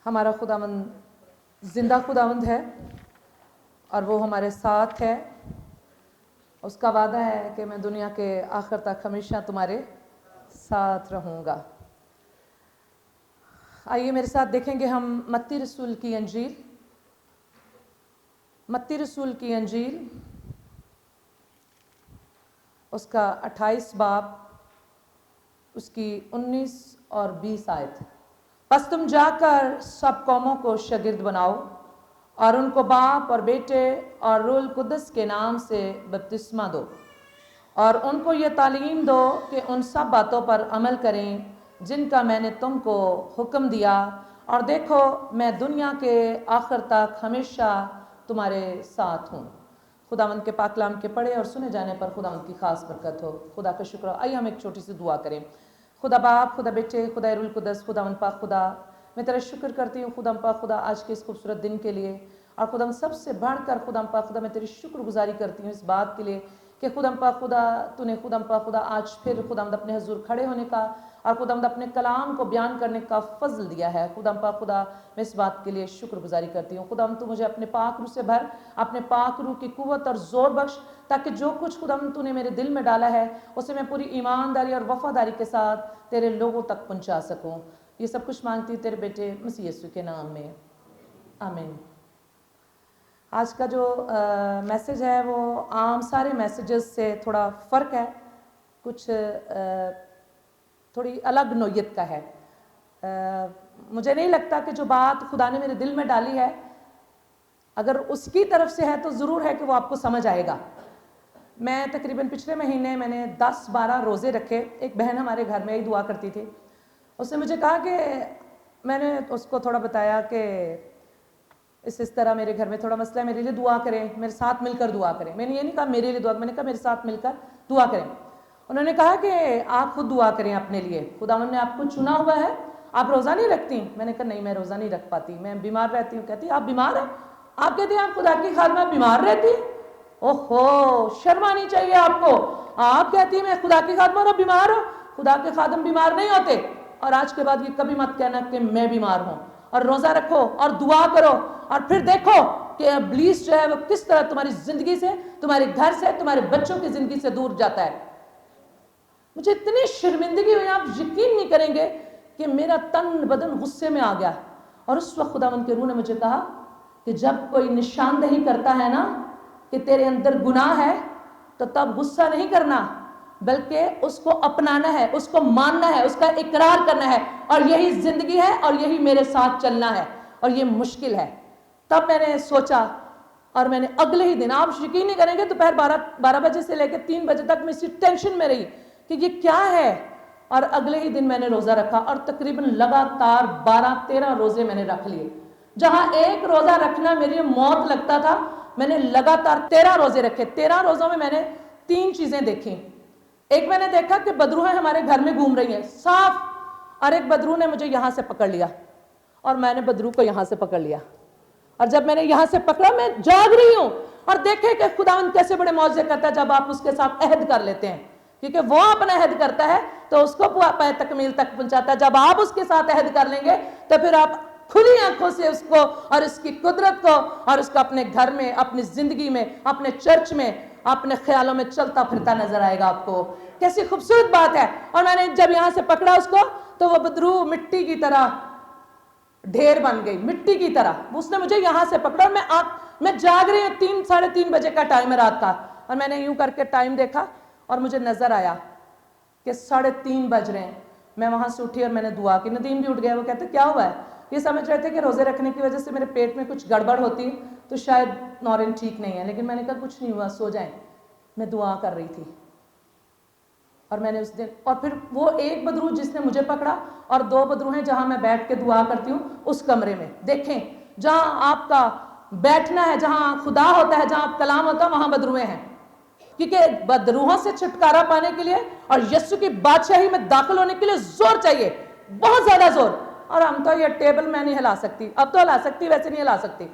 ہمارا خداوند زندہ خداوند ہے اور وہ ہمارے ساتھ ہے. اس کا وعدہ ہے کہ میں دنیا کے آخر تک ہمیشہ تمہارے ساتھ رہوں گا. آئیے میرے ساتھ دیکھیں گے ہم متی رسول کی انجیل. متی رسول کی انجیل اس کا 28 باب اس کی 19 اور 20 آیت. پس تم جا کر سب قوموں کو شاگرد بناؤ اور ان کو باپ اور بیٹے اور روح القدس کے نام سے بپتسمہ دو اور ان کو یہ تعلیم دو کہ ان سب باتوں پر عمل کریں جن کا میں نے تم کو حکم دیا، اور دیکھو میں دنیا کے آخر تک ہمیشہ تمہارے ساتھ ہوں. خداوند کے پاک کلام کے پڑھے اور سنے جانے پر خداوند کی خاص برکت ہو. خدا کا شکر. آئیے ہم ایک چھوٹی سی دعا کریں. خدا باپ، خدا بیٹے، خدا روح القدس، خداوند پاک خدا، میں تیرا شکر کرتی ہوں خداوند پاک خدا آج کے اس خوبصورت دن کے لیے. اور خداوند سب سے بڑھ کر خداوند پاک خدا میں تیری شکر گزاری کرتی ہوں اس بات کے لیے کہ خداوند پاک خدا تو نے خداوند پاک خدا آج پھر خداوند اپنے حضور کھڑے ہونے کا اور خداوند اپنے کلام کو بیان کرنے کا فضل دیا ہے. خداوند پاک خدا میں اس بات کے لیے شکر گزاری کرتی ہوں. خداوند تو مجھے اپنے پاک روح سے بھر، اپنے پاک روح کی قوت اور زور بخش، تاکہ جو کچھ خداوند تو نے میرے دل میں ڈالا ہے اسے میں پوری ایمانداری اور وفاداری کے ساتھ تیرے لوگوں تک پہنچا سکوں. یہ سب کچھ مانگتی ہوں تیرے بیٹے مسیح یسوع کے نام میں، آمین. آج کا جو میسج ہے وہ عام سارے میسیجز سے تھوڑا فرق ہے، کچھ تھوڑی الگ نوعیت کا ہے. مجھے نہیں لگتا کہ جو بات خدا نے میرے دل میں ڈالی ہے اگر اس کی طرف سے ہے تو ضرور ہے کہ وہ آپ کو سمجھ آئے گا. میں تقریباً پچھلے مہینے میں نے 10-12 روزے رکھے. ایک بہن ہمارے گھر میں ہی دعا کرتی تھی. اس نے مجھے کہا کہ میں نے اس کو تھوڑا بتایا کہ اس طرح میرے گھر میں تھوڑا مسئلہ ہے، میرے لیے دعا کریں، میرے ساتھ مل کر دعا کریں. میں نے یہ نہیں کہا میرے لیے دعا، میں نے کہا میرے ساتھ مل کر دعا کریں. انہوں نے کہا کہ آپ خود دعا کریں اپنے لیے، خداوند نے آپ کو چنا ہوا ہے. آپ روزہ نہیں رکھتی؟ میں نے کہا نہیں میں روزہ نہیں رکھ پاتی، میں بیمار رہتی ہوں. کہتی آپ بیمار ہیں؟ آپ کہتی ہیں آپ خدا کی خادمہ بیمار رہتی؟ اوہو، شرم آنی چاہیے آپ کو. آپ کہتی ہیں میں خدا کی خادمہ اور بیمار ہوں. خدا کے خادم بیمار نہیں ہوتے. اور آج کے بعد یہ کبھی مت کہنا کہ میں بیمار ہوں. اور روزہ رکھو اور دعا کرو اور پھر دیکھو کہ ابلیس جو ہے وہ کس طرح تمہاری زندگی سے، تمہارے گھر سے، تمہارے بچوں کی زندگی سے دور جاتا ہے. مجھے اتنی شرمندگی ہوئی، آپ یقین نہیں کریں گے کہ میرا تن بدن غصے میں آ گیا. اور اس وقت خداوند کے روح نے مجھے کہا کہ جب کوئی نشاندہی کرتا ہے نا کہ تیرے اندر گناہ ہے تو تب غصہ نہیں کرنا، بلکہ اس کو اپنانا ہے، اس کو ماننا ہے، اس کا اقرار کرنا ہے. اور یہی زندگی ہے اور یہی میرے ساتھ چلنا ہے اور یہ مشکل ہے. تب میں نے سوچا اور میں نے اگلے ہی دن، آپ یقین نہیں کریں گے، دوپہر 12 بجے سے لے کے 3 بجے تک میں اسی ٹینشن میں رہی کہ یہ کیا ہے. اور اگلے ہی دن میں نے روزہ رکھا اور تقریباً لگاتار 12-13 روزے میں نے رکھ لیے. جہاں ایک روزہ رکھنا میری موت لگتا تھا، میں نے لگاتار 13 روزے رکھے. 13 روزوں میں نے 3 چیزیں دیکھی. ایک میں نے دیکھا کہ بدروہیں ہمارے گھر میں گھوم رہی ہیں صاف، اور ایک بدروح نے مجھے یہاں سے پکڑ لیا اور میں نے بدروح کو یہاں سے پکڑ لیا. اور جب میں نے یہاں سے پکڑا، میں جاگ رہی ہوں اور دیکھے کہ خداوند کیسے بڑے معجزے کرتا ہے جب آپ اس کے ساتھ عہد کر لیتے ہیں، کیونکہ وہ اپنا عہد کرتا ہے تو اس کو پائے تکمیل تک پہنچاتا ہے. جب آپ اس کے ساتھ عہد کر لیں گے تو پھر آپ کھلی آنکھوں سے اس کو اور اس کی قدرت کو اور اس کو اپنے گھر میں، اپنی زندگی میں، اپنے چرچ میں، اپنے خیالوں میں چلتا پھرتا نظر آئے گا آپ کو. کیسی خوبصورت بات ہے. اور میں نے جب یہاں سے پکڑا اس کو تو وہ بدروح مٹی کی طرح ڈھیر بن گئی، مٹی کی طرح. اس نے مجھے یہاں سے پکڑا اور میں جاگ رہی ہوں. 3-3:30 بجے کا ٹائم ہے رات کا. اور میں نے یوں کر کے ٹائم دیکھا اور مجھے نظر آیا کہ 3:30 بج رہے ہیں. میں وہاں سے اٹھی اور میں نے دعا کی. ندیم بھی اٹھ گیا. وہ کہتے کیا ہوا ہے؟ یہ سمجھ رہے تھے کہ روزے رکھنے کی وجہ سے میرے پیٹ میں کچھ گڑبڑ ہوتی تو شاید نورین ٹھیک نہیں ہے. لیکن میں نے کہا کچھ نہیں ہوا، سو جائیں. میں دعا کر رہی تھی. اور میں نے اس دن، اور پھر وہ ایک بدروح جس نے مجھے پکڑا اور 2 بدروح ہیں جہاں میں بیٹھ کے دعا کرتی ہوں اس کمرے میں. دیکھیں جہاں آپ کا بیٹھنا ہے، جہاں خدا ہوتا ہے، جہاں آپ کلام ہوتا ہے، وہاں بدروہیں ہیں. کیونکہ بدروحوں سے چھٹکارا پانے کے لیے اور یسوع کی بادشاہی میں داخل ہونے کے لیے زور چاہیے، بہت زیادہ زور. اور ہم تو یہ ٹیبل میں نہیں ہلا سکتی، اب تو ہلا سکتی، ویسے نہیں ہلا سکتی.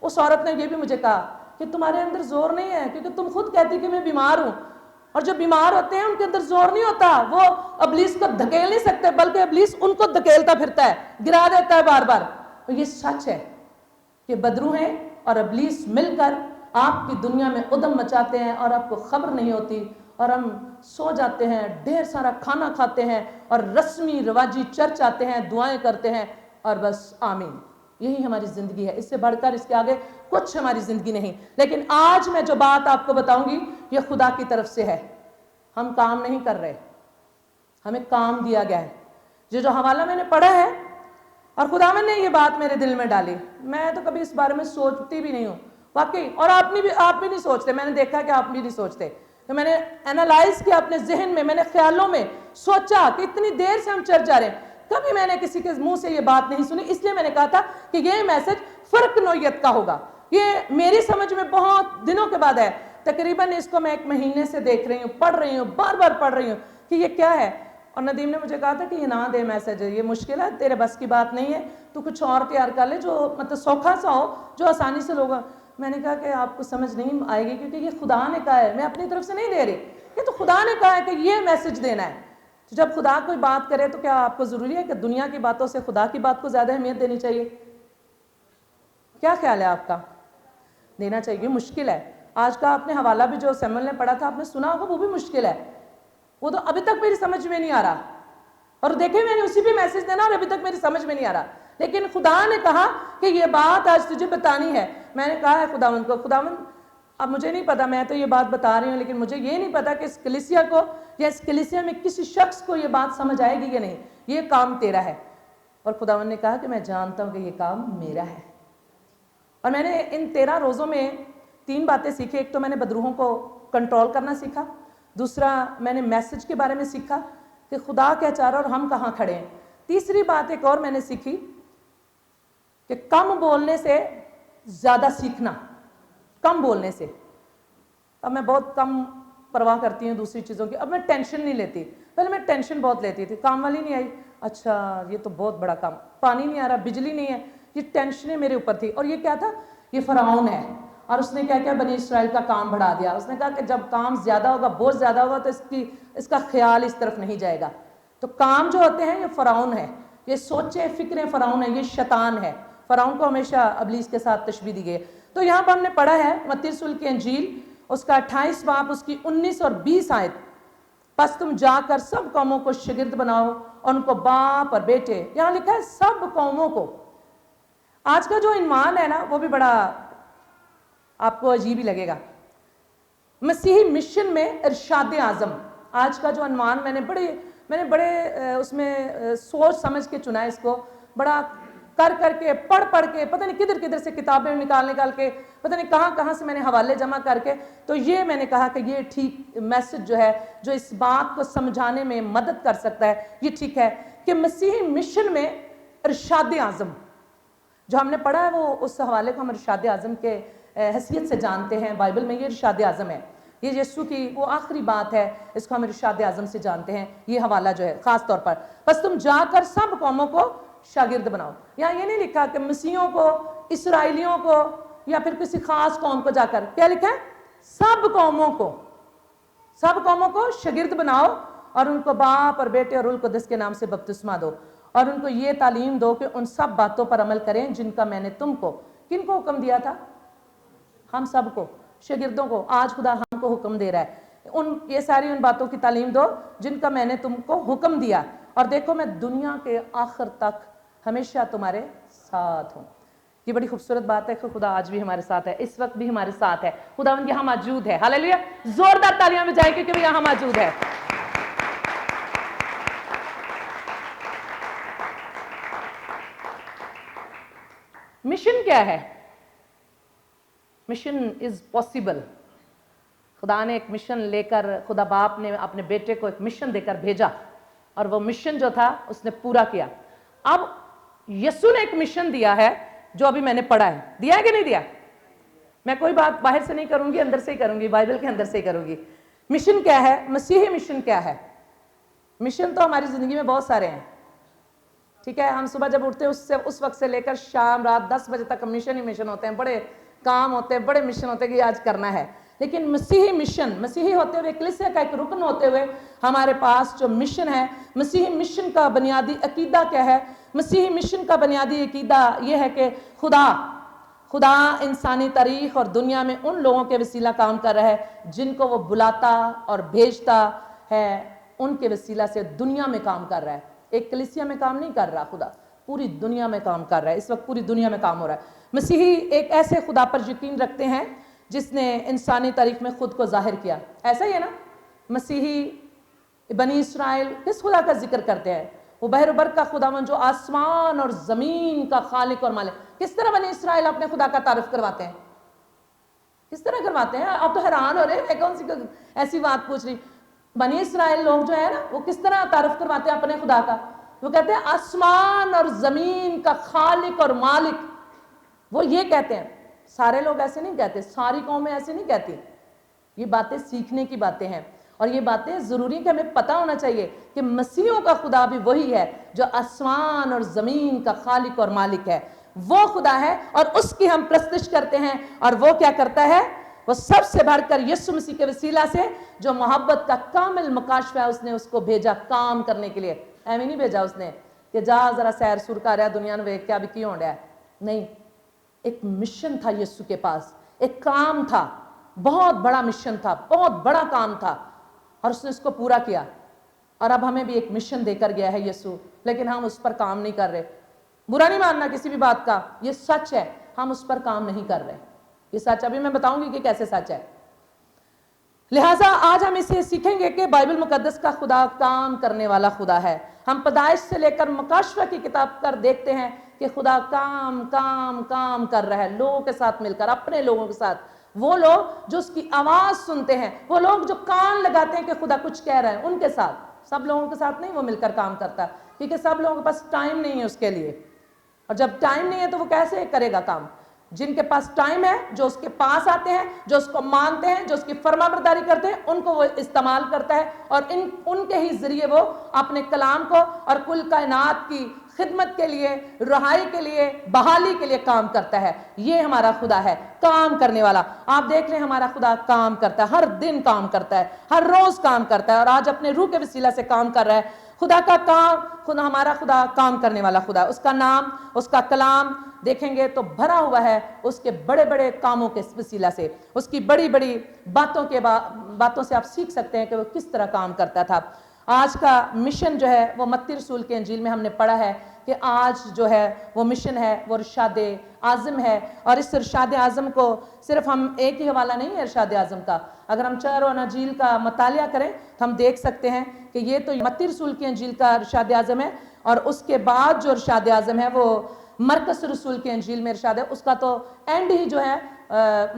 اس عورت نے یہ بھی مجھے کہا کہ تمہارے اندر زور نہیں ہے، کیونکہ تم خود کہتی کہ میں بیمار ہوں. اور جو بیمار ہوتے ہیں ان کے اندر زور نہیں ہوتا، وہ ابلیس کو دھکیل نہیں سکتے، بلکہ ابلیس ان کو دھکیلتا پھرتا ہے، گرا دیتا ہے بار بار. اور یہ سچ ہے کہ بدروہیں اور ابلیس مل کر آپ کی دنیا میں ادم مچاتے ہیں اور آپ کو خبر نہیں ہوتی، اور ہم سو جاتے ہیں، ڈھیر سارا کھانا کھاتے ہیں اور رسمی رواجی چرچ آتے ہیں، دعائیں کرتے ہیں اور بس آمین، یہی ہماری زندگی ہے۔ اس سے بڑھ کر اس کے آگے کچھ ہماری زندگی نہیں۔ لیکن آج میں جو بات آپ کو بتاؤں گی یہ خدا کی طرف سے ہے۔ ہم کام نہیں کر رہے، ہمیں کام دیا گیا ہے۔ جو حوالہ میں نے پڑھا ہے اور خداوند نے یہ بات میرے دل میں ڈالی، میں تو کبھی اس بارے میں سوچتی بھی نہیں ہوں واقعی، اور آپ بھی نہیں سوچتے، میں نے دیکھا کہ آپ بھی نہیں سوچتے۔ تو میں نے اینالائز کیا اپنے ذہن میں نے خیالوں میں سوچا کہ اتنی دیر سے ہم چرچ جا رہے ہیں، کبھی میں نے کسی کے منہ سے یہ بات نہیں سنی، اس لیے میں نے کہا تھا کہ یہ میسج فرق نوعیت کا ہوگا۔ یہ میری سمجھ میں بہت دنوں کے بعد ہے، تقریباً اس کو میں 1 مہینے سے دیکھ رہی ہوں، پڑھ رہی ہوں، بار بار پڑھ رہی ہوں کہ یہ کیا ہے۔ اور ندیم نے مجھے کہا تھا کہ یہ نہ دے میسج، یہ مشکل ہے، تیرے بس کی بات نہیں ہے، تو کچھ اور تیار کر لے جو مطلب سوکھا سا ہو، جو آسانی سے لوگ۔ میں نے کہا کہ آپ کو سمجھ نہیں آئے گی کیونکہ یہ خدا نے کہا ہے، میں اپنی طرف سے نہیں دے رہی، یہ تو خدا نے کہا ہے کہ یہ میسج دینا ہے۔ تو جب خدا کوئی بات کرے تو کیا آپ کو ضروری ہے کہ دنیا کی باتوں سے خدا کی بات کو زیادہ اہمیت دینی چاہیے؟ کیا خیال ہے آپ کا؟ دینا چاہیے، مشکل ہے۔ آج کا آپ نے حوالہ بھی جو سیمول نے پڑھا تھا آپ نے سنا ہوگا، وہ بھی مشکل ہے، وہ تو ابھی تک میری سمجھ میں نہیں آ رہا، اور دیکھیں میں نے اسی بھی میسج دینا اور ابھی تک میری سمجھ میں نہیں آ رہا، لیکن خدا نے کہا کہ یہ بات آج تجھے بتانی ہے۔ میں نے کہا ہے خداوند کو، خداوند اب مجھے نہیں پتا، میں تو یہ بات بتا رہی ہوں لیکن مجھے یہ نہیں پتا کہ اس کلیسیا کو یا اس کلیسیا میں کسی شخص کو یہ بات سمجھ آئے گی یا نہیں، یہ کام تیرا ہے۔ اور خداوند نے کہا کہ میں جانتا ہوں کہ یہ کام میرا ہے۔ اور میں نے ان 13 روزوں میں 3 باتیں سیکھی۔ ایک تو میں نے بدروحوں کو کنٹرول کرنا سیکھا، دوسرا میں نے میسج کے بارے میں سیکھا کہ خدا کیا چاہ رہا اور ہم کہاں کھڑے ہیں، تیسری بات ایک اور میں نے سیکھی کہ کم بولنے سے زیادہ سیکھنا، کم بولنے سے۔ اب میں بہت کم پرواہ کرتی ہوں دوسری چیزوں کی، اب میں ٹینشن نہیں لیتی، پہلے میں ٹینشن بہت لیتی تھی، کام والی نہیں آئی، اچھا یہ تو بہت بڑا کام، پانی نہیں آ رہا، بجلی نہیں ہے، یہ ٹینشنیں میرے اوپر تھی۔ اور یہ کیا تھا؟ یہ فرعون ہے، اور اس نے کیا کیا بنی اسرائیل کا کام بڑھا دیا۔ اس نے کہا کہ جب کام زیادہ ہوگا، بوجھ زیادہ ہوگا تو اس کا خیال اس طرف نہیں جائے گا۔ تو کام جو ہوتے ہیں یہ فرعون ہے، یہ سوچیں فکریں فرعون ہے، یہ شیطان ہے۔ فرعون کو ہمیشہ ابلیس کے ساتھ تشبیہ دی گئی ہے۔ تو یہاں پر ہم نے پڑھا ہے متی رسول کی انجیل اس کا 28 باب اس کی 19 اور 20 آیت، پس تم جا کر سب قوموں کو شاگرد بناؤ اور ان کو باپ اور بیٹے، یہاں لکھا ہے سب قوموں کو۔ آج کا جو عنوان ہے نا وہ بھی بڑا آپ کو عجیب ہی لگے گا، مسیحی مشن میں ارشاد اعظم۔ آج کا جو عنوان میں نے بڑے اس میں سوچ سمجھ کے چنا ہے، اس کو بڑا کر کے پڑھ کے پتہ نہیں کدھر سے کتابیں نکال کے پتہ نہیں کہاں سے میں نے حوالے جمع کر کے، تو یہ میں نے کہا کہ یہ ٹھیک میسج جو ہے جو اس بات کو سمجھانے میں مدد کر سکتا ہے، یہ ٹھیک ہے کہ مسیحی مشن میں ارشاد اعظم جو ہم نے پڑھا ہے وہ اس حوالے کو ہم ارشاد اعظم کے حیثیت سے جانتے ہیں۔ بائبل میں یہ ارشاد اعظم ہے، یہ یسوع کی وہ آخری بات ہے، اس کو ہم ارشاد اعظم سے جانتے ہیں۔ یہ حوالہ جو ہے خاص طور پر بس تم جا کر سب قوموں کو شاگرد بناؤ، یہاں یہ نہیں لکھا کہ مسیحیوں کو، اسرائیلیوں کو یا پھر کسی خاص قوم کو جا کر، کیا لکھا ہے؟ سب قوموں کو شاگرد بناؤ اور ان کو باپ اور بیٹے اور روح القدس کے نام سے بپتسمہ دو، اور ان کو یہ تعلیم دو کہ ان سب باتوں پر عمل کریں جن کا میں نے تم کو، کن کو حکم دیا تھا؟ ہم سب کو، شاگردوں کو۔ آج خدا ہم کو حکم دے رہا ہے یہ ساری ان باتوں کی تعلیم دو جن کا میں نے تم کو حکم دیا، اور دیکھو میں دنیا کے آخر تک ہمیشہ تمہارے ساتھ ہوں۔ یہ بڑی خوبصورت بات ہے کہ خدا آج بھی ہمارے ساتھ ہے، اس وقت بھی ہمارے ساتھ ہے، خداوند یہاں موجود ہے۔ ہاللیلویا، زوردار تالیاں بجائیں کیونکہ وہ یہاں موجود ہے۔ مشن کیا ہے؟ Mission is possible. خدا نے ایک مشن لے کر، خدا باپ نے اپنے بیٹے کو ایک مشن دے کر بھیجا، اور وہ مشن جو تھا اس نے پورا کیا۔ اب یسوع نے ایک مشن دیا ہے جو ابھی میں نے پڑھا ہے، دیا ہے کہ نہیں دیا؟ میں کوئی بات باہر سے نہیں کروں گی، اندر سے ہی کروں گی، بائبل کے اندر سے ہی کروں گی۔ مشن کیا ہے؟ مسیحی مشن کیا ہے؟ مشن تو ہماری زندگی میں بہت سارے ہیں، ٹھیک ہے؟ ہم صبح جب اٹھتے ہیں اس وقت سے لے کر شام رات 10 بجے تک مشن ہی مشن ہوتے ہیں، بڑے کام ہوتے ہیں، بڑے مشن ہوتے ہیں کہ یہ آج کرنا ہے۔ لیکن مسیحی مشن، مسیحی ہوتے ہوئے، کلیسیا کا ایک رکن ہوتے ہوئے ہمارے پاس جو مشن ہے، مسیحی مشن کا بنیادی عقیدہ کیا ہے؟ مسیحی مشن کا بنیادی عقیدہ یہ ہے کہ خدا انسانی تاریخ اور دنیا میں ان لوگوں کے وسیلہ کام کر رہا ہے جن کو وہ بلاتا اور بھیجتا ہے، ان کے وسیلہ سے دنیا میں کام کر رہا ہے۔ ایک کلیسیا میں کام نہیں کر رہا خدا، پوری دنیا میں کام کر رہا ہے۔ اس وقت پوری دنیا میں کام ہو رہا ہے۔ مسیحی ایک ایسے خدا پر یقین رکھتے ہیں جس نے انسانی تاریخ میں خود کو ظاہر کیا۔ ایسا ہی ہے نا، مسیحی بنی اسرائیل کس خدا کا ذکر کرتے ہیں؟ وہ بحر و بر کا خداوند جو آسمان اور زمین کا خالق اور مالک۔ کس طرح بنی اسرائیل اپنے خدا کا تعارف کرواتے ہیں؟ کس طرح کرواتے ہیں؟ آپ تو حیران ہو رہے ہیں، میں کون سی ایسی بات پوچھ رہی۔ بنی اسرائیل لوگ جو ہے نا، وہ کس طرح تعارف کرواتے ہیں اپنے خدا کا؟ وہ کہتے ہیں آسمان اور زمین کا خالق اور مالک۔ وہ یہ کہتے ہیں۔ سارے لوگ ایسے نہیں کہتے، ساری قومیں ایسے نہیں کہتی۔ یہ باتیں سیکھنے کی باتیں ہیں، اور یہ باتیں ضروری کہ ہمیں پتہ ہونا چاہیے کہ مسیحیوں کا خدا بھی وہی ہے جو آسمان اور زمین کا خالق اور مالک ہے۔ وہ خدا ہے اور اس کی ہم پرستش کرتے ہیں، اور وہ کیا کرتا ہے؟ وہ سب سے بڑھ کر یسوع مسیح کے وسیلہ سے جو محبت کا کامل مکاشفہ ہے، اس نے اس کو بھیجا کام کرنے کے لیے۔ ایویں نہیں بھیجا اس نے کہ جا ذرا سیر سور کر رہا دنیا میں کیا بھی کیوں ہو رہا ہے، نہیں۔ ایک مشن تھا یسوع کے پاس، ایک کام تھا، بہت بڑا مشن تھا، بہت بڑا کام تھا، اور اس نے اس کو پورا کیا۔ اور اب ہمیں بھی ایک مشن دے کر گیا ہے یسوع، لیکن ہم اس پر کام نہیں کر رہے۔ برا نہیں ماننا کسی بھی بات کا، یہ سچ ہے، ہم اس پر کام نہیں کر رہے۔ یہ سچ ابھی میں بتاؤں گی کہ کیسے سچ ہے۔ لہٰذا آج ہم اسے سیکھیں گے کہ بائبل مقدس کا خدا کام کرنے والا خدا ہے۔ ہم پیدائش سے لے کر مکاشفہ کی کتاب پر دیکھتے ہیں کہ خدا کام کر رہا ہے لوگوں کے ساتھ مل کر، اپنے لوگوں کے ساتھ۔ وہ لوگ جو اس کی آواز سنتے ہیں، وہ لوگ جو کان لگاتے ہیں کہ خدا کچھ کہہ رہا ہے، ان کے ساتھ۔ سب لوگوں کے ساتھ نہیں وہ مل کر کام کرتا، کیونکہ سب لوگوں کے پاس ٹائم نہیں ہے اس کے لیے، اور جب ٹائم نہیں ہے تو وہ کیسے کرے گا کام؟ جن کے پاس ٹائم ہے، جو اس کے پاس آتے ہیں، جو اس کو مانتے ہیں، جو اس کی فرما برداری کرتے ہیں، ان کو وہ استعمال کرتا ہے، اور ان کے ہی ذریعے وہ اپنے کلام کو اور کل کائنات کی خدمت کے لیے، رہائی کے لیے، بحالی کے لیے کام کرتا ہے۔ یہ ہمارا خدا ہے، کام کرنے والا۔ آپ دیکھ لیں ہمارا خدا کام کرتا ہے، ہر دن کام کرتا ہے، ہر روز کام کرتا ہے، اور آج اپنے روح کے وسیلہ سے کام کر رہا ہے۔ خدا کا کام، ہمارا خدا کام کرنے والا خدا ہے۔ اس کا نام، اس کا کلام دیکھیں گے تو بھرا ہوا ہے اس کے بڑے بڑے کاموں کے وسیلہ سے، اس کی بڑی بڑی باتوں سے آپ سیکھ سکتے ہیں کہ وہ کس طرح کام کرتا تھا۔ آج کا مشن جو ہے وہ متی رسول کے انجیل میں ہم نے پڑھا ہے کہ آج جو ہے وہ مشن ہے، وہ ارشاد اعظم ہے، اور اس ارشاد اعظم کو صرف ہم ایک ہی حوالہ نہیں ہے ارشاد اعظم کا۔ اگر ہم 4 اناجیل کا مطالعہ کریں تو ہم دیکھ سکتے ہیں کہ یہ تو متی رسول کی انجیل کا ارشاد اعظم ہے، اور اس کے بعد جو ارشاد اعظم ہے وہ مرکز رسول کے انجیل میں ارشاد ہے۔ اس کا تو اینڈ ہی جو ہے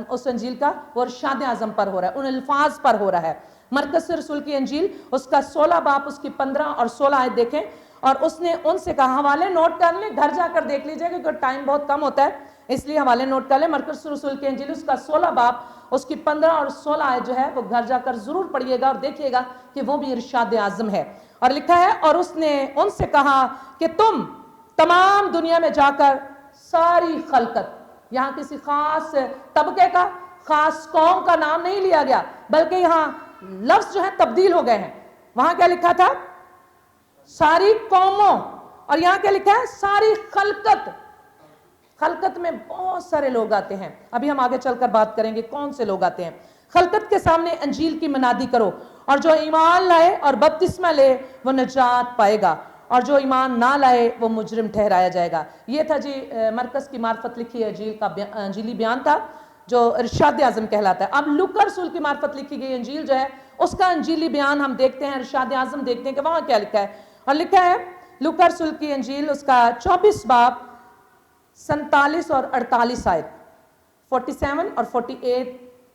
اس انجیل کا وہ ارشاد اعظم پر ہو رہا ہے، ان الفاظ پر ہو رہا ہے۔ مرکز رسول کی انجیل، اس کا 16 باب، اس کی 15 اور 16 آیت دیکھیں، اور اس نے ان سے کہا، حوالے نوٹ کر لیں، گھر جا کر دیکھ لیجئے کیونکہ ٹائم بہت کم ہوتا ہے، اس لیے حوالے نوٹ کر لیں۔ مرکز رسول کی انجیل، اس کا 16 باب، اس کی 15 اور 16 آیت جو ہے وہ گھر جا کر ضرور پڑھیے گا اور دیکھیے گا کہ وہ بھی ارشاد اعظم ہے۔ اور لکھا ہے، اور اس نے ان سے کہا کہ تم تمام دنیا میں جا کر ساری خلقت، یہاں کسی خاص طبقے کا، خاص قوم کا نام نہیں لیا گیا، بلکہ یہاں لفظ جو ہے تبدیل ہو گئے ہیں۔ وہاں کیا لکھا تھا؟ ساری قوموں، اور یہاں کیا لکھا ہے؟ ساری خلقت۔ خلقت میں بہت سارے لوگ آتے ہیں، ابھی ہم آگے چل کر بات کریں گے کون سے لوگ آتے ہیں۔ خلقت کے سامنے انجیل کی منادی کرو، اور جو ایمان لائے اور بپتسمہ لے وہ نجات پائے گا، اور جو ایمان نہ لائے وہ مجرم ٹھہرایا جائے گا۔ یہ تھا جی مرکز کی معرفت لکھی انجیل کا انجیلی بیان تھا جو ارشاد اعظم کہلاتا ہے۔ اب لوکا رسول کی معرفت لکھی گئی انجیل جو ہے، اس کا انجیلی بیان ہم دیکھتے ہیں، ارشاد اعظم دیکھتے ہیں کہ وہاں کیا لکھا ہے۔ اور لکھا ہے لوکا رسول کی انجیل، اس کا 24 باب 47 اور 48 آیت، 47 اور 48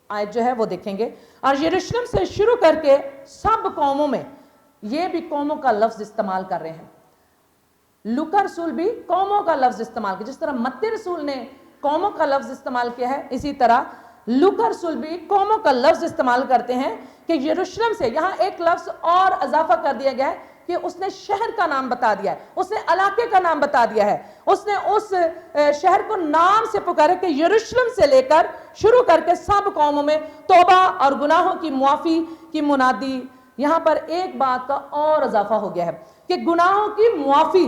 آیت جو ہے وہ دیکھیں گے۔ اور یروشلم سے شروع کر کے سب قوموں میں، یہ بھی قوموں کا لفظ استعمال کر رہے ہیں، لوکا رسول بھی قوموں کا لفظ استعمال کیا، جس طرح متی رسول نے قوموں کا لفظ استعمال کیا ہے، اسی طرح لوکا رسول بھی قوموں کا لفظ استعمال کرتے ہیں کہ یروشلم سے، یہاں ایک لفظ اور اضافہ کر دیا گیا ہے کہ اس نے شہر کا نام بتا دیا ہے، اس نے علاقے کا نام بتا دیا ہے، اس نے اس شہر کو نام سے پکارے کہ یروشلم سے لے کر شروع کر کے سب قوموں میں توبہ اور گناہوں کی معافی کی منادی۔ یہاں پر ایک بات کا اور اضافہ ہو گیا ہے کہ گناہوں کی معافی،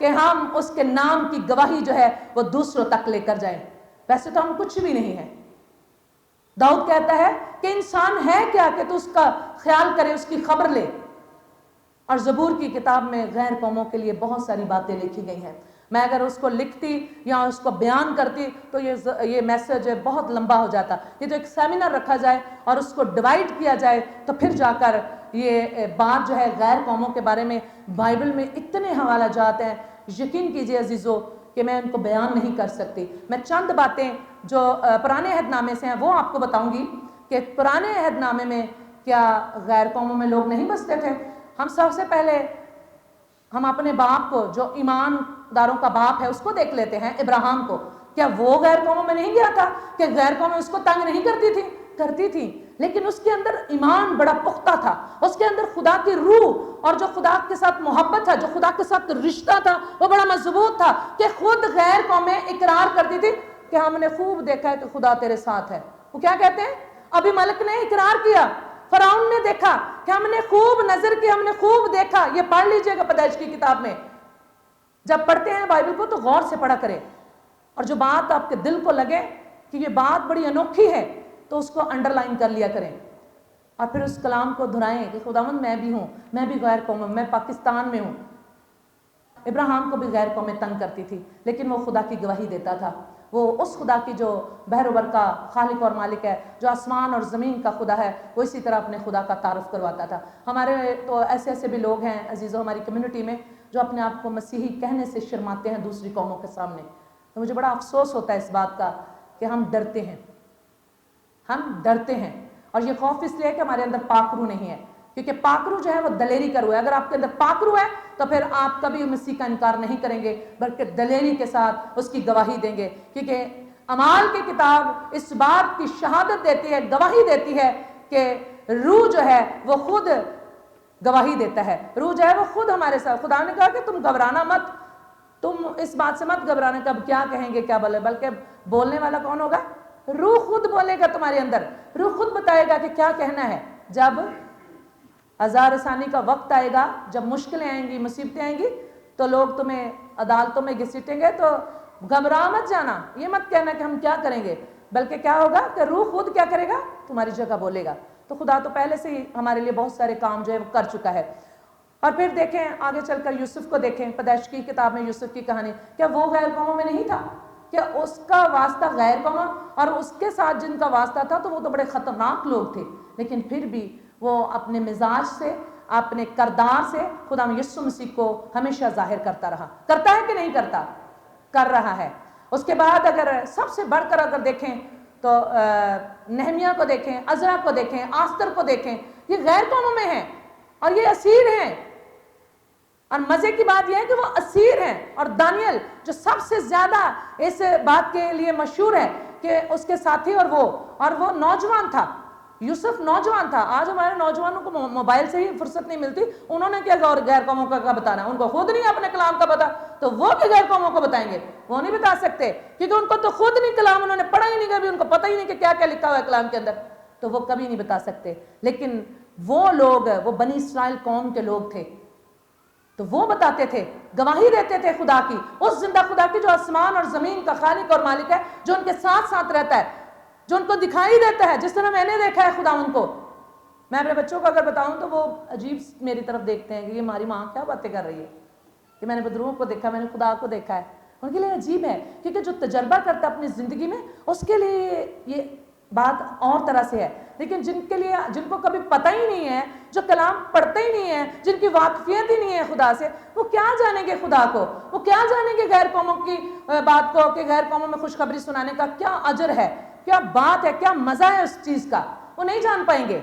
کہ ہم اس کے نام کی گواہی جو ہے وہ دوسروں تک لے کر جائیں. ویسے تو ہم کچھ بھی نہیں ہیں. داؤد کہتا ہے کہ انسان ہے کیا کہ تو اس کا خیال کرے, اس کی خبر لے. اور زبور کی کتاب میں غیر قوموں کے لیے بہت ساری باتیں لکھی گئی ہیں. میں اگر اس کو لکھتی یا اس کو بیان کرتی تو یہ میسج بہت لمبا ہو جاتا. یہ تو ایک سیمینر رکھا جائے اور اس کو ڈیوائیڈ کیا جائے تو پھر جا کر یہ بات جو ہے غیر قوموں کے بارے میں بائبل میں اتنے حوالہ جات ہیں, یقین کیجئے عزیزو کہ میں ان کو بیان نہیں کر سکتی. میں چند باتیں جو پرانے عہد نامے سے ہیں وہ آپ کو بتاؤں گی کہ پرانے عہد نامے میں کیا غیر قوموں میں لوگ نہیں بستے تھے. ہم سب سے پہلے ہم اپنے باپ کو, جو ایمانداروں کا باپ ہے, اس کو دیکھ لیتے ہیں, ابراہیم کو. کیا وہ غیر قوموں میں نہیں گیا تھا کہ غیر قومیں اس کو تنگ نہیں کرتی تھی؟ کرتی تھی, لیکن اس کے اندر ایمان بڑا پختہ تھا. اس کے اندر خدا کی روح اور جو خدا کے ساتھ محبت تھا, جو خدا کے ساتھ رشتہ تھا, وہ بڑا مضبوط تھا کہ خود غیر قومیں اقرار کرتی تھی کہ ہم نے خوب دیکھا ہے کہ خدا تیرے ساتھ ہے. وہ کیا کہتے ہیں؟ ابھی ملک نے اقرار کیا, فرعون نے دیکھا کہ ہم نے خوب نظر کی, ہم نے خوب دیکھا. یہ پڑھ لیجئے گا پیدائش کی کتاب میں. جب پڑھتے ہیں بائبل کو تو غور سے پڑھا کریں, اور جو بات آپ کے دل کو لگے کہ یہ بات بڑی انوکھی ہے تو اس کو انڈر لائن کر لیا کریں, اور پھر اس کلام کو دہرائیں کہ خداوند میں بھی ہوں, میں بھی غیر قوم ہوں, میں پاکستان میں ہوں. ابراہیم کو بھی غیر قومیں تنگ کرتی تھی, لیکن وہ خدا کی گواہی دیتا تھا. وہ اس خدا کی جو بحر و بر کا خالق اور مالک ہے, جو آسمان اور زمین کا خدا ہے, وہ اسی طرح اپنے خدا کا تعارف کرواتا تھا. ہمارے تو ایسے ایسے بھی لوگ ہیں عزیزوں ہماری کمیونٹی میں جو اپنے آپ کو مسیحی کہنے سے شرماتے ہیں دوسری قوموں کے سامنے. تو مجھے بڑا افسوس ہوتا ہے اس بات کا کہ ہم ڈرتے ہیں, ہم ڈرتے ہیں. اور یہ خوف اس لیے ہے کہ ہمارے اندر پاک روح نہیں ہے, کیونکہ پاک روح جو ہے وہ دلیری کا روح ہے. اگر آپ کے اندر پاک روح ہے تو پھر آپ کبھی مسیح کا انکار نہیں کریں گے, بلکہ دلیری کے ساتھ اس کی گواہی دیں گے. کیونکہ اعمال کی کتاب اس بات کی شہادت دیتی ہے, گواہی دیتی ہے کہ روح جو ہے وہ خود گواہی دیتا ہے. روح جو ہے وہ خود ہمارے ساتھ, خدا نے کہا کہ تم گھبرانا مت, تم اس بات سے مت گھبرانا کہ اب کیا کہیں گے کیا بولے, بلکہ بولنے والا کون ہوگا؟ روح خود بولے گا تمہارے اندر. روح خود بتائے گا کہ کیا کہنا ہے. جب عذاب رسانی کا وقت آئے گا, جب مشکلیں آئیں گی, مصیبتیں آئیں گی, تو لوگ تمہیں عدالتوں میں گھسیٹیں گے, تو گھبرا مت جانا. یہ مت کہنا کہ ہم کیا کریں گے, بلکہ کیا ہوگا کہ روح خود کیا کرے گا؟ تمہاری جگہ بولے گا. تو خدا تو پہلے سے ہی ہمارے لیے بہت سارے کام جو ہے وہ کر چکا ہے. اور پھر دیکھیں آگے چل کر یوسف کو دیکھیں, پیدائش کی کتاب میں یوسف کی کہانی. کیا وہ غیر قوموں میں نہیں تھا؟ کیا اس کا واسطہ غیر قوموں اور اس کے ساتھ جن کا واسطہ تھا تو وہ تو بڑے خطرناک لوگ تھے, لیکن پھر بھی وہ اپنے مزاج سے, اپنے کردار سے خدا یسوع مسیح کو ہمیشہ ظاہر کرتا رہا. کرتا ہے کہ نہیں کرتا؟ کر رہا ہے. اس کے بعد اگر سب سے بڑھ کر اگر دیکھیں تو نہمیہ کو دیکھیں, عزرا کو دیکھیں, آستر کو دیکھیں. یہ غیر قوموں میں ہیں اور یہ اسیر ہیں, اور مزے کی بات یہ ہے کہ وہ اسیر ہیں. اور دانیل جو سب سے زیادہ اس بات کے لیے مشہور ہے کہ اس کے ساتھی اور وہ نوجوان تھا. یوسف نوجوان تھا. آج ہمارے نوجوانوں کو موبائل سے ہی فرصت نہیں ملتی, انہوں نے کیا غیر قوموں کا بتانا, ان کو خود نہیں اپنے کلام کا پتا, تو وہ بھی غیر قوموں کو بتائیں گے؟ وہ نہیں بتا سکتے, کیونکہ ان کو تو خود نہیں کلام, انہوں نے پڑھا ہی نہیں, کبھی ان کو پتہ ہی نہیں کہ کیا کیا لکھا ہوا ہے کلام کے اندر, تو وہ کبھی نہیں بتا سکتے. لیکن وہ لوگ, وہ بنی اسرائیل قوم کے لوگ تھے, تو وہ بتاتے تھے, گواہی دیتے تھے خدا کی, اس زندہ خدا کی جو آسمان اور زمین کا خالق اور مالک ہے, جو ان کے ساتھ ساتھ رہتا ہے, جو ان کو دکھائی دیتا ہے جس طرح میں نے دیکھا ہے خدا ان کو. میں اپنے بچوں کو اگر بتاؤں تو وہ عجیب میری طرف دیکھتے ہیں کہ یہ ہماری ماں کیا باتیں کر رہی ہے, کہ میں نے بدروحوں کو دیکھا, میں نے خدا کو دیکھا ہے. ان کے لیے عجیب ہے, کیونکہ جو تجربہ کرتا ہے اپنی زندگی میں اس کے لیے یہ بات اور طرح سے ہے. لیکن جن کو کبھی پتہ ہی نہیں ہے, جو کلام پڑھتے ہی نہیں ہے, جن کی واقفیت ہی نہیں ہے خدا سے, وہ کیا جانیں گے خدا کو, وہ کیا جانیں گے غیر قوموں کی بات کو, کہ غیر قوموں میں خوشخبری سنانے کا کیا اجر ہے, کیا بات ہے, کیا مزہ ہے اس چیز کا, وہ نہیں جان پائیں گے.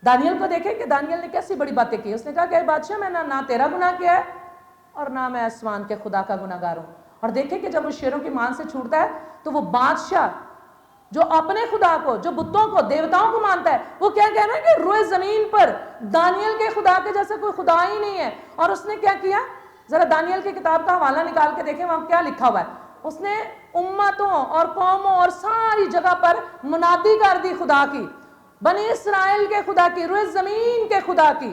دانیل کو دیکھیں کہ دانیل نے کیسی بڑی باتیں کی. اس نے کہا کہ اے بادشاہ, میں نہ تیرا گناہ کیا ہے اور نہ میں آسمان کے خدا کا گناہ گار ہوں. اور دیکھیں کہ جب وہ شیروں کی مان سے چھوٹتا ہے تو وہ بادشاہ جو اپنے خدا کو, جو بتوں کو, دیوتاؤں کو مانتا ہے, وہ کیا کہہ رہا ہے کہ روئے زمین پر دانیل کے خدا کے جیسے کوئی خدا ہی نہیں ہے. اور اس نے کیا کیا, ذرا دانیل کی کتاب کا حوالہ نکال کے دیکھیں وہاں کیا لکھا ہوا ہے. اس نے امتوں اور قوموں اور ساری جگہ پر منادی کر دی خدا کی, بنی اسرائیل کے خدا کی, روئے زمین کے خدا کی.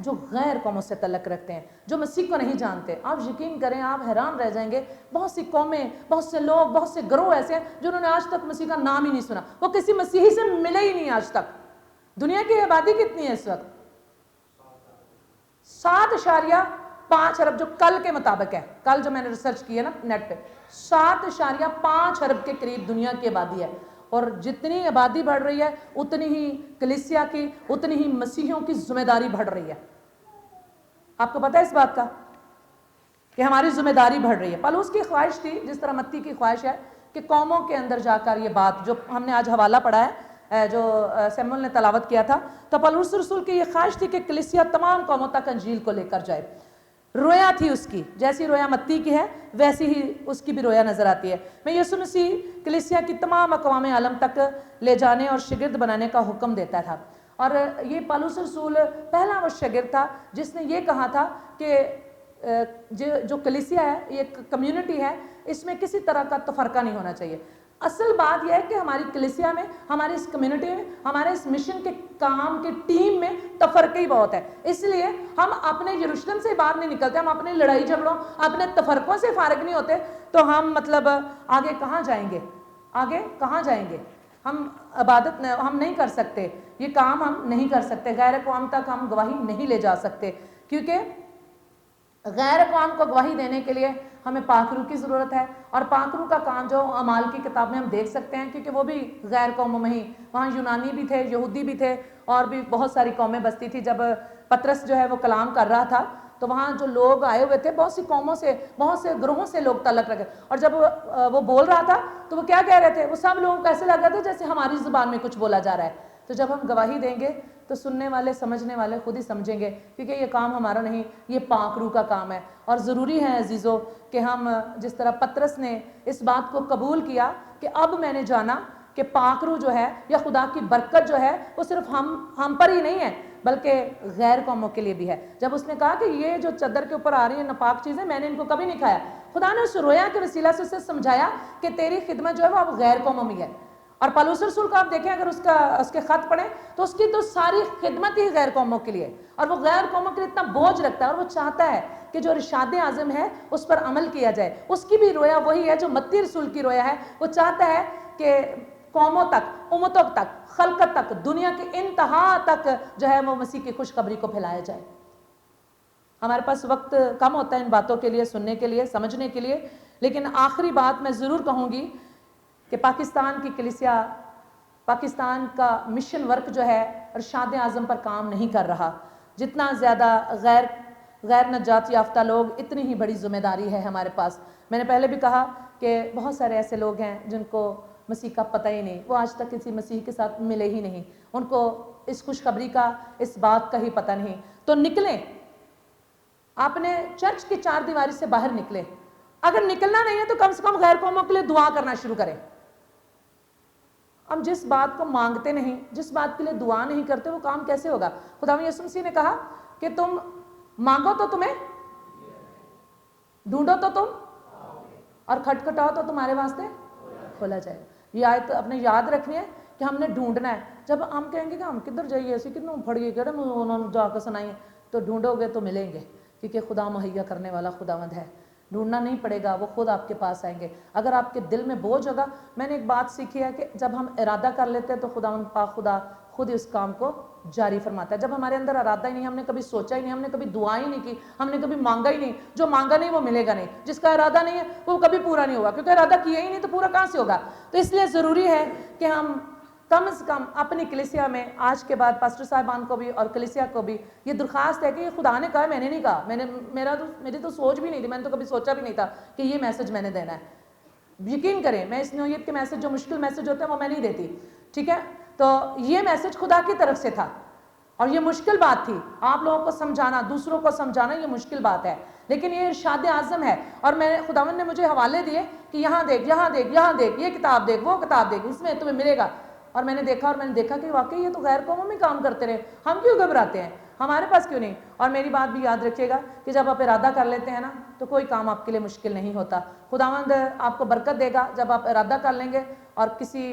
جو غیر قوموں سے تعلق رکھتے ہیں, جو مسیح کو نہیں جانتے. آپ یقین کریں, آپ حیران رہ جائیں گے, بہت سی قومیں, بہت سے لوگ, بہت سے گروہ ایسے ہیں جنہوں نے آج تک مسیح کا نام ہی نہیں سنا, وہ کسی مسیحی سے ملے ہی نہیں آج تک. دنیا کی آبادی کتنی ہے اس وقت؟ 7.5 ارب, جو کل کے مطابق ہے, کل جو میں نے ریسرچ کی ہے نا نیٹ پہ, 7.5 ارب کے قریب دنیا کی آبادی ہے. اور جتنی آبادی بڑھ رہی ہے اتنی ہی کلیسیا کی, اتنی ہی مسیحیوں کی ذمہ داری بڑھ رہی ہے. آپ کو پتہ ہے اس بات کا کہ ہماری ذمہ داری بڑھ رہی ہے. پالوس کی خواہش تھی, جس طرح متی کی خواہش ہے کہ قوموں کے اندر جا کر یہ بات, جو ہم نے آج حوالہ پڑھا ہے, جو سیمول نے تلاوت کیا تھا, تو پالوس رسول کی یہ خواہش تھی کہ کلیسیا تمام قوموں تک انجیل کو لے کر جائے. رویا تھی اس کی, جیسی رویا متی کی ہے ویسی ہی اس کی بھی رویا نظر آتی ہے. میں یسوع مسیح کلیسیا کی تمام اقوام عالم تک لے جانے اور شاگرد بنانے کا حکم دیتا تھا. اور یہ پالوس رسول پہلا وہ شاگرد تھا جس نے یہ کہا تھا کہ جو کلیسیا ہے, یہ ایک کمیونٹی ہے, اس میں کسی طرح کا تفرقہ نہیں ہونا چاہیے. اصل بات یہ ہے کہ ہماری کلیسیا میں, ہماری اس کمیونٹی میں, ہمارے اس مشن کے کام کے ٹیم میں تفرقہ ہی بہت ہے. اس لیے ہم اپنے یروشلم سے باہر نہیں نکلتے, ہم اپنے لڑائی جھگڑوں, اپنے تفرقوں سے فارغ نہیں ہوتے, تو ہم مطلب آگے کہاں جائیں گے, آگے کہاں جائیں گے. ہم عبادت ہم نہیں کر سکتے, یہ کام ہم نہیں کر سکتے, غیر اقوام تک ہم گواہی نہیں لے جا سکتے, کیونکہ غیر اقوام کو گواہی دینے کے لیے ہمیں پاک روح کی ضرورت ہے. اور پاک روح کا کام جو اعمال کی کتاب میں ہم دیکھ سکتے ہیں, کیونکہ وہ بھی غیر قوموں میں ہی, وہاں یونانی بھی تھے, یہودی بھی تھے, اور بھی بہت ساری قومیں بستی تھی. جب پطرس جو ہے وہ کلام کر رہا تھا تو وہاں جو لوگ آئے ہوئے تھے, بہت سی قوموں سے, بہت سے گروہوں سے لوگ تعلق رکھے, اور جب وہ بول رہا تھا تو وہ کیا کہہ رہے تھے, وہ سب لوگوں کو ایسے لگ رہا تھا جیسے ہماری زبان میں کچھ بولا جا رہا ہے. تو جب ہم گواہی دیں گے تو سننے والے, سمجھنے والے خود ہی سمجھیں گے, کیونکہ یہ کام ہمارا نہیں, یہ پاک روح کا کام ہے. اور ضروری ہے عزیزو کہ ہم, جس طرح پطرس نے اس بات کو قبول کیا کہ اب میں نے جانا کہ پاک روح جو ہے یا خدا کی برکت جو ہے وہ صرف ہم پر ہی نہیں ہے بلکہ غیر قوموں کے لیے بھی ہے. جب اس نے کہا کہ یہ جو چادر کے اوپر آ رہی ہیں ناپاک چیزیں, میں نے ان کو کبھی نہیں کھایا, خدا نے اس رویا کے وسیلہ سے اسے سمجھایا کہ تیری خدمت جو ہے وہ اب غیر قوموں میں ہے. اور پالوس رسول کو آپ دیکھیں, اگر اس کے خط پڑھیں تو اس کی تو ساری خدمت ہی غیر قوموں کے لیے, اور وہ غیر قوموں کے لیے اتنا بوجھ رکھتا ہے, اور وہ چاہتا ہے کہ جو ارشاد اعظم ہے اس پر عمل کیا جائے. اس کی بھی رویا وہی ہے جو متی رسول کی رویا ہے. وہ چاہتا ہے کہ قوموں تک, امتوں تک, خلقت تک, دنیا کے انتہا تک جو ہے وہ مسیح کی خوشخبری کو پھیلایا جائے. ہمارے پاس وقت کم ہوتا ہے ان باتوں کے لیے, سننے کے لیے, سمجھنے کے لیے, لیکن آخری بات میں ضرور کہوں گی کہ پاکستان کی کلیسیا, پاکستان کا مشن ورک جو ہے ارشاد اعظم پر کام نہیں کر رہا. جتنا زیادہ غیر نجات یافتہ لوگ, اتنی ہی بڑی ذمہ داری ہے ہمارے پاس. میں نے پہلے بھی کہا کہ بہت سارے ایسے لوگ ہیں جن کو مسیح کا پتہ ہی نہیں, وہ آج تک کسی مسیح کے ساتھ ملے ہی نہیں, ان کو اس خوشخبری کا, اس بات کا ہی پتہ نہیں. تو نکلیں, اپنے چرچ کی 4 دیواری سے باہر نکلیں. اگر نکلنا نہیں ہے تو کم سے کم غیر قوموں کے لیے دعا کرنا شروع کریں. ہم جس بات کو مانگتے نہیں, جس بات کے لیے دعا نہیں کرتے, وہ کام کیسے ہوگا؟ خداوند یسوع مسیح نے کہا کہ تم مانگو تو تمہیں, ڈھونڈو تو تم, اور کھٹکھٹاؤ تو تمہارے واسطے کھولا جائے. یہ آیت اپنے یاد رکھنی ہے کہ ہم نے ڈھونڈنا ہے. جب ہم کہیں گے کہ ہم کدھر جائیے, ایسے کتنے پھڑیے, کہ انہوں نے جا کے سنائیے, تو ڈھونڈو گے تو ملیں گے, کیونکہ خدا مہیا کرنے والا خداوند ہے. ڈھونڈنا نہیں پڑے گا, وہ خود آپ کے پاس آئیں گے. اگر آپ کے دل میں بوجھ ہوگا, میں نے ایک بات سیکھی ہے کہ جب ہم ارادہ کر لیتے ہیں تو خداوند پاک خدا خود ہی اس کام کو جاری فرماتا ہے. جب ہمارے اندر ارادہ ہی نہیں, ہم نے کبھی سوچا ہی نہیں, ہم نے کبھی دعا ہی نہیں کی, ہم نے کبھی مانگا ہی نہیں, جو مانگا نہیں وہ ملے گا نہیں. جس کا ارادہ نہیں ہے وہ کبھی پورا نہیں ہوگا, کیونکہ ارادہ کیا ہی نہیں تو پورا کہاں سے ہوگا. تو اس لیے ضروری ہے کہ ہم کم از کم اپنی کلیسیا میں آج کے بعد پاسٹر صاحبان کو بھی اور کلیسیا کو بھی یہ درخواست ہے کہ یہ خدا نے کہا, میں نے نہیں کہا, میری تو سوچ بھی نہیں تھی, میں نے تو کبھی سوچا بھی نہیں تھا کہ یہ میسج میں نے دینا ہے. یقین کریں, میں اس نوعیت کے میسج, جو مشکل میسج ہوتے ہیں وہ میں نہیں دیتی, ٹھیک ہے. تو یہ میسج خدا کی طرف سے تھا, اور یہ مشکل بات تھی. آپ لوگوں کو سمجھانا, دوسروں کو سمجھانا, یہ مشکل بات ہے, لیکن یہ ارشاد اعظم ہے. اور خداوند نے مجھے حوالے دیے کہ یہاں دیکھ, یہاں دیکھ, یہاں دیکھ, یہ کتاب دیکھ, وہ کتاب دیکھ, اس میں تمہیں ملے گا. اور میں نے دیکھا کہ واقعی یہ تو غیر قوموں میں کام کرتے رہے, ہم کیوں گھبراتے ہیں, ہمارے پاس کیوں نہیں. اور میری بات بھی یاد رکھیے گا کہ جب آپ ارادہ کر لیتے ہیں نا تو کوئی کام آپ کے لیے مشکل نہیں ہوتا. خداوند آپ کو برکت دے گا جب آپ ارادہ کر لیں گے, اور کسی